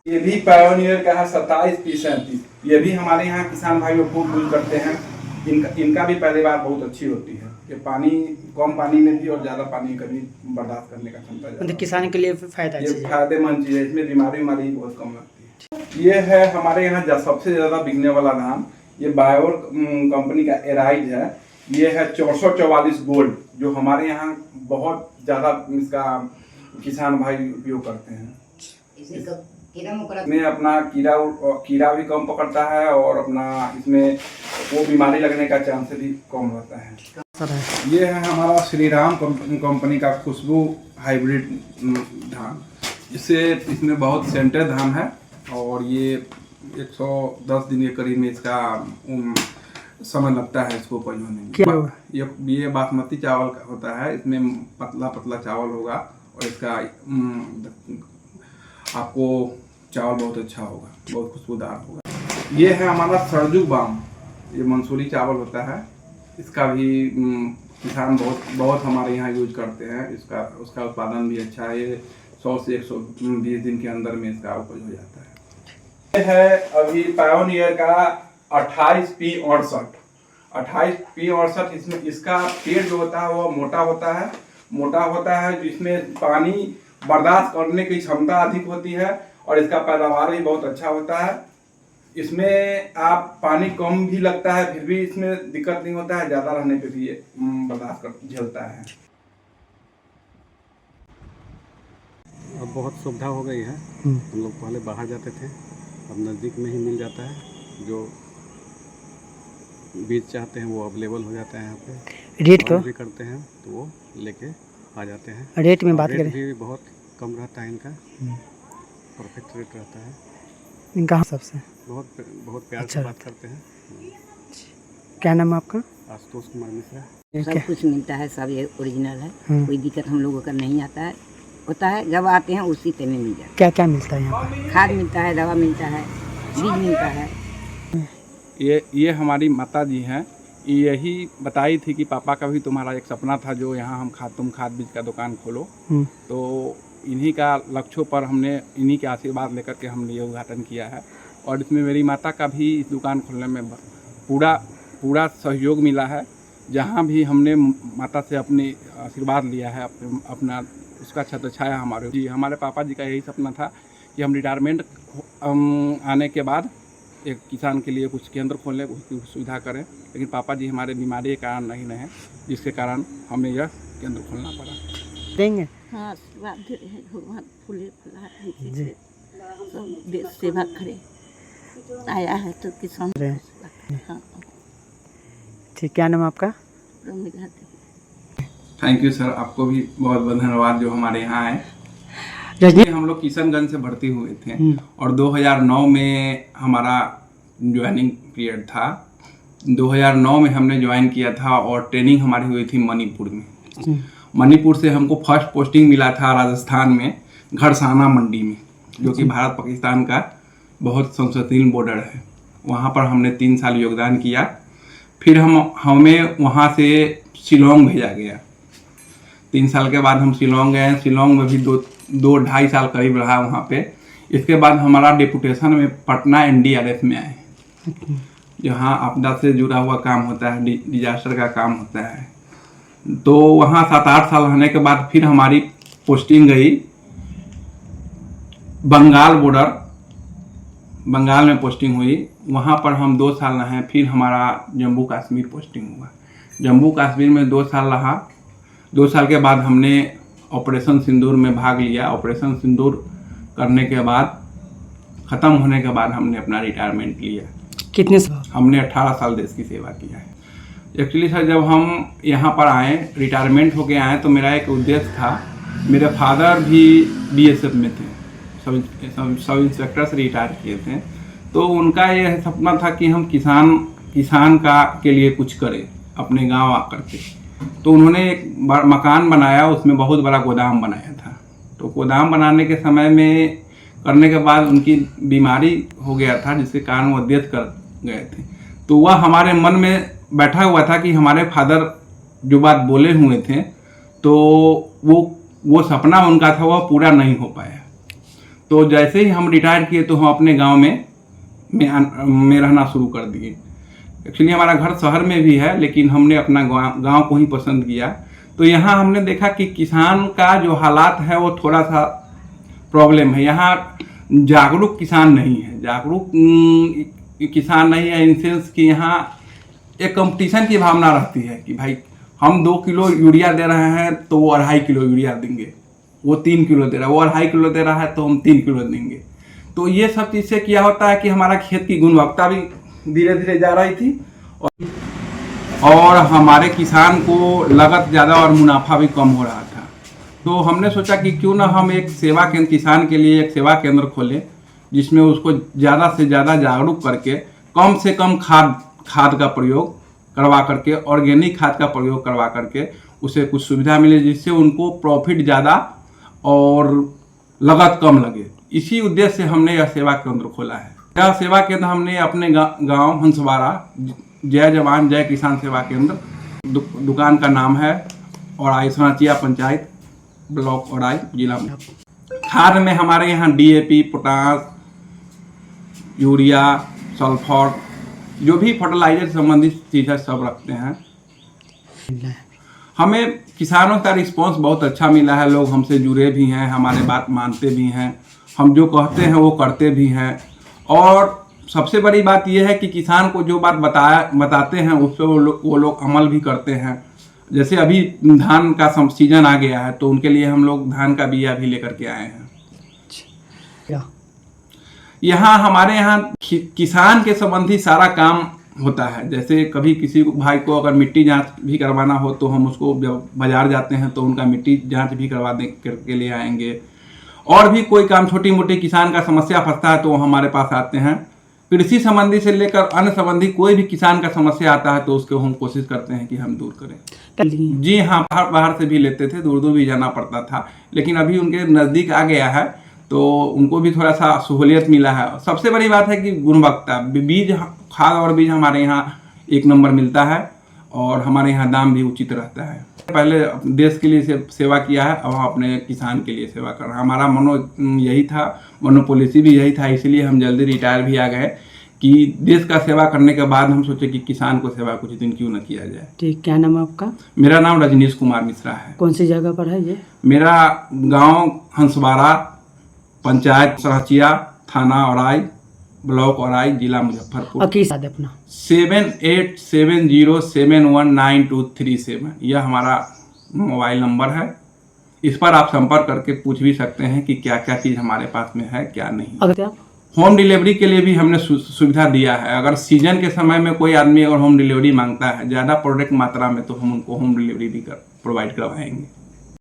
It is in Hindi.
ये भी पायोनियर का है 27P37। ये भी हमारे यहाँ किसान भाई लोग खूब यूज करते हैं। इनका भी पैदावार बहुत अच्छी होती है। ये पानी कम पानी में भी और ज़्यादा पानी का भी बर्दाश्त करने का क्षमता ज़्यादा मतलब किसान के लिए फायदा ये फायदेमंद चीज़ है। इसमें बीमारी बहुत कम लगती है। ये है हमारे यहाँ सबसे ज़्यादा बिकने वाला धान। ये बायोर कंपनी का एराइज है। ये है 444 गोल्ड, जो हमारे यहाँ बहुत ज़्यादा इसका किसान भाई उपयोग करते हैं। इसमें अपना कीड़ा भी कम पकड़ता है और अपना इसमें वो बीमारी लगने का चांस भी कम रहता है। ये है हमारा श्री राम कंपनी का खुशबू हाइब्रिड धान। इसमें बहुत सेंटेड धान है और ये 110 दिन के करीब में इसका समय लगता है इसको उपज होने में। ये बासमती चावल का होता है। इसमें पतला पतला चावल होगा और इसका आपको चावल बहुत अच्छा होगा, बहुत खुशबूदार होगा। ये है हमारा सरजू बाम, ये मंसूरी चावल होता है। इसका भी किसान बहुत हमारे यहाँ यूज करते हैं। उसका उत्पादन भी अच्छा है। ये 100 से 120 दिन के अंदर में इसका उपज हो जाता है। ये है अभी पायोनियर का 28P68। 28P68 इसमें इसका पेड़ जो होता है वो मोटा होता है जिसमें पानी बर्दाश्त करने की क्षमता अधिक होती है और इसका पैदावार भी बहुत अच्छा होता है। इसमें आप पानी कम भी लगता है फिर भी इसमें दिक्कत नहीं होता है। ज़्यादा रहने पे भी ये बर्दाश्त झेलता है। अब बहुत सुविधा हो गई है। हम लोग पहले बाहर जाते थे, अब नज़दीक में ही मिल जाता है। जो बीज चाहते हैं वो अवेलेबल हो जाता है यहाँ पे। रेट को भी करते हैं तो वो लेके आ जाते हैं। रेट में बात करें भी बहुत कम रहता है इनका, परफेक्ट रेट रहता है इनका। सबसे बहुत प्यार से बात करते हैं। क्या नाम है आपका? आशुतोष कुमार मिश्रा। सब कुछ मिलता है, सब ये ओरिजिनल है। कोई दिक्कत हम लोगों का नहीं आता है। होता है जब आते हैं उसी टाइम में मिल जाता है। क्या क्या मिलता है यहाँ पर? खाद मिलता है, दवा मिलता है, बीज मिलता है। ये हमारी माता जी हैं। यही बताई थी कि पापा का भी तुम्हारा एक सपना था जो यहाँ तुम खाद बीज का दुकान खोलो। तो इन्हीं का लक्ष्यों पर हमने इन्हीं के आशीर्वाद लेकर के हमने ये उद्घाटन किया है। और इसमें मेरी माता का भी इस दुकान खोलने में पूरा सहयोग मिला है। जहाँ भी हमने माता से अपनी आशीर्वाद लिया है, अपना उसका छत्र छाया हमारे पापा जी का यही सपना था कि हम रिटायरमेंट आने के बाद एक किसान के लिए कुछ केंद्र खोलें, उसकी सुविधा करें। लेकिन पापा जी हमारे बीमारी के कारण नहीं रहे, जिसके कारण हमें यह केंद्र खोलना पड़ा। देंगे हाँ, भगवान फूले फला सब सेवा करे। आया है तो किसान। हाँ। ठीक, क्या नाम आपका? थैंक यू सर, आपको भी बहुत बहुत धन्यवाद जो हमारे यहाँ आए। हम लोग किशनगंज से भर्ती हुए थे और 2009 में हमारा ज्वाइनिंग पीरियड था। 2009 में हमने ज्वाइन किया था और ट्रेनिंग हमारी हुई थी मणिपुर में। मणिपुर से हमको फर्स्ट पोस्टिंग मिला था राजस्थान में, घड़साना मंडी में, जो कि भारत पाकिस्तान का बहुत संवेदनशील बॉर्डर है। वहाँ पर हमने 3 साल योगदान किया। फिर हमें वहाँ से शिलोंग भेजा गया। 3 साल के बाद हम शिलोंग गए। शिलोंग में भी 2-2.5 साल करीब रहा वहाँ पे। इसके बाद हमारा डेपुटेशन में पटना NDRF में आए, जहाँ आपदा से जुड़ा हुआ काम होता है, डिजास्टर का काम होता है। तो वहाँ 7-8 साल रहने के बाद फिर हमारी पोस्टिंग गई बंगाल बॉर्डर, बंगाल में पोस्टिंग हुई। वहाँ पर हम 2 साल रहे। फिर हमारा जम्मू कश्मीर पोस्टिंग हुआ। जम्मू कश्मीर में 2 साल रहा। 2 साल के बाद हमने ऑपरेशन सिंदूर में भाग लिया। ऑपरेशन सिंदूर करने के बाद, ख़त्म होने के बाद हमने अपना रिटायरमेंट लिया। कितने साल? हमने 18 साल देश की सेवा किया है। एक्चुअली सर, जब हम यहाँ पर आए, रिटायरमेंट होके आए, तो मेरा एक उद्देश्य था। मेरे फादर भी BSF में थे, सब इंस्पेक्टर से रिटायर किए थे। तो उनका यह सपना था कि हम किसान के लिए कुछ करें अपने गांव आकर के। तो उन्होंने एक मकान बनाया, उसमें बहुत बड़ा गोदाम बनाया था। तो गोदाम बनाने के समय में करने के बाद उनकी बीमारी हो गया था, जिसके कारण वो डेथ कर गए थे। तो वह हमारे मन में बैठा हुआ था कि हमारे फादर जो बात बोले हुए थे, तो वो सपना उनका था, वह पूरा नहीं हो पाया। तो जैसे ही हम रिटायर किए तो हम अपने गांव में रहना शुरू कर दिए। एक्चुअली हमारा घर शहर में भी है, लेकिन हमने अपना गांव को ही पसंद किया। तो यहाँ हमने देखा कि किसान का जो हालात है वो थोड़ा सा प्रॉब्लम है। यहाँ जागरूक किसान नहीं है, जागरूक किसान नहीं है इन सेंस कि यहाँ एक कंपटीशन की भावना रहती है कि भाई हम 2 किलो यूरिया दे रहे हैं तो वो 2.5 किलो यूरिया देंगे, वो 3 किलो दे रहा है, वो 2.5 किलो दे रहा है तो हम 3 किलो देंगे। तो ये सब चीज़ से क्या होता है कि हमारा खेत की गुणवत्ता भी धीरे धीरे जा रही थी और हमारे किसान को लागत ज़्यादा और मुनाफा भी कम हो रहा था। तो हमने सोचा कि क्यों ना हम एक सेवा केंद्र, किसान के लिए एक सेवा केंद्र खोलें जिसमें उसको ज़्यादा से ज़्यादा जागरूक करके कम से कम खाद का प्रयोग करवा करके, ऑर्गेनिक खाद का प्रयोग करवा करके उसे कुछ सुविधा मिले जिससे उनको प्रॉफिट ज़्यादा और लागत कम लगे। इसी उद्देश्य से हमने यह सेवा केंद्र खोला है। यह सेवा केंद्र हमने अपने गांव हंसवाड़ा जय जवान जय किसान सेवा केंद्र, दुकान का नाम है औराई सनाचिया पंचायत, ब्लॉक औराई, जिला में। खाद में हमारे यहाँ DAP, पोटास, यूरिया, सल्फर, जो भी फर्टिलाइजर संबंधित चीज़ें सब रखते हैं। हमें किसानों का रिस्पांस बहुत अच्छा मिला है, लोग हमसे जुड़े भी हैं, हमारे बात मानते भी हैं, हम जो कहते हैं वो करते भी हैं। और सबसे बड़ी बात यह है कि किसान को जो बात बताते हैं उस पर वो लोग अमल भी करते हैं। जैसे अभी धान का सीजन आ गया है तो उनके लिए हम लोग धान का बिया भी लेकर के आए हैं। यहाँ हमारे यहाँ किसान के संबंधी सारा काम होता है। जैसे कभी किसी भाई को अगर मिट्टी जांच भी करवाना हो तो हम उसको बाजार जाते हैं तो उनका मिट्टी जांच भी करवा दे करके ले आएंगे। और भी कोई काम छोटी मोटी किसान का समस्या फंसता है तो वो हमारे पास आते हैं। कृषि संबंधी से लेकर अन्य संबंधी कोई भी किसान का समस्या आता है तो उसको हम कोशिश करते हैं कि हम दूर करें। जी हाँ, बाहर से भी लेते थे, दूर दूर भी जाना पड़ता था, लेकिन अभी उनके नज़दीक आ गया है तो उनको भी थोड़ा सा सहूलियत मिला है। सबसे बड़ी बात है कि गुणवत्ता, बीज, खाद और बीज हमारे यहाँ 1 नंबर मिलता है और हमारे यहाँ दाम भी उचित रहता है। पहले देश के लिए सेवा किया है, अब हम अपने किसान के लिए सेवा कर रहे हैं। हमारा यही था, पॉलिसी भी यही था, इसलिए हम जल्दी रिटायर भी आ गए कि देश का सेवा करने के बाद हम सोचे कि किसान को सेवा कुछ दिन क्यों न किया जाए। ठीक, क्या नाम है आपका? मेरा नाम रजनीश कुमार मिश्रा है। कौन सी जगह पर है ये? मेरा गाँव हंसवाड़ा, पंचायत सनाचिया, थाना औराई, ब्लॉक औराई, जिला मुजफ्फरपुर। अपना 7870719237 यह हमारा मोबाइल नंबर है। इस पर आप संपर्क करके पूछ भी सकते हैं कि क्या क्या चीज़ हमारे पास में है, क्या नहीं। अगर आप होम डिलीवरी के लिए भी हमने सुविधा दिया है। अगर सीजन के समय में कोई आदमी अगर होम डिलीवरी मांगता है ज़्यादा प्रोडक्ट मात्रा में तो हम उनको होम डिलीवरी भी प्रोवाइड करवाएंगे।